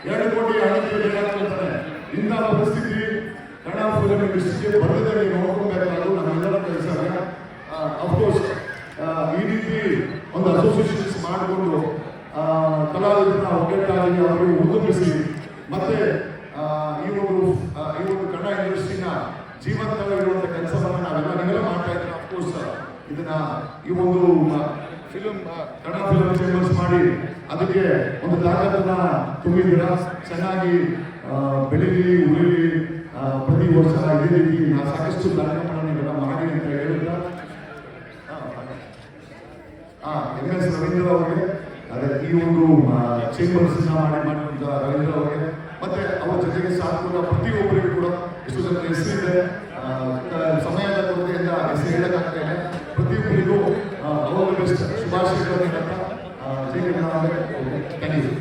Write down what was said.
2 ಕೋಟಿ ಹಣಕ್ಕೆ ಬೇಕಾಗ್ತಾರೆ. ಇಂಥ ಪರಿಸ್ಥಿತಿ ಕನ್ನಡ ಫಿಲಂ ಇಂಡಸ್ಟ್ರಿಗೆ ಬರದೇ ನೋಡ್ಕೊಬೇಕಾದ್ರು ನಮ್ಮೆಲ್ಲರ ಕೆಲಸ. ಅಫ್ಕೋರ್ಸ್ ಈ ರೀತಿ ಒಂದು ಅಸೋಸಿಯೇಷನ್ಸ್ ಮಾಡಿಕೊಂಡು ಕಲಾವಿದರನ್ನ ಒಗ್ಗಟ್ಟಾಗಿ ಅವರಿಗೆ ಹುದುಗಿಸಿ ಮತ್ತೆ ಈ ಒಂದು ಕನ್ನಡ ಇಂಡಸ್ಟ್ರಿನ ಜೀವಂತವಾಗಿರುವಂಥ ಕೆಲಸವನ್ನು ನೀವೆಲ್ಲ ಮಾಡ್ತಾ ಇದ್ದೀರಾ. ಅಫ್ಕೋರ್ಸ್ ಇದನ್ನ ಈ ಒಂದು ಫಿಲಂ ಕನ್ನಡ ಫಿಲಂ ಚೇಂಬರ್ಸ್ ಮಾಡಿ ಅದಕ್ಕೆ ಒಂದು ತಾಕತ್ತನ್ನ ತುಂಬಿದ್ದೀರಾ. ಚೆನ್ನಾಗಿ ಬೆಳೀಲಿ ಉಳಿಲಿ, ಪ್ರತಿ ವರ್ಷ ಇದೇ ರೀತಿ ಸಾಕಷ್ಟು ಕಾರ್ಯಕ್ರಮಗಳನ್ನು ನೀವೆಲ್ಲ ಮಾಡಿ ಅಂತ ಹೇಳಿದ್ರ MS ರವೀಂದ್ರ ಅವರಿಗೆ, ಅದೇ ಈ ಒಂದು ಚೇಂಬರ್ಸ್ ಮಾಡಿರುವಂತ ರವೀಂದ್ರ ಅವರಿಗೆ ಮತ್ತೆ ಅವರ ಜೊತೆಗೆ ಸಾಕುವ ಪ್ರತಿಯೊಬ್ಬರಿಗೂ ಕೂಡ ಎಷ್ಟು ಜನ ಹೆಸರಿದೆ, ಸಮಯದ ಕೊರತೆಯಿಂದ ಹೆಸರು ಹೇಳಕ್ಕಾಗ್ತೇನೆ. ಪ್ರತಿಯೊಬ್ಬರಿಗೂ ಅವರ ಬೆಸ್ಟ್ ಶುಭಾಶಯಗಳನ್ನು ಥ್ಯಾಂಕ್ ಯು.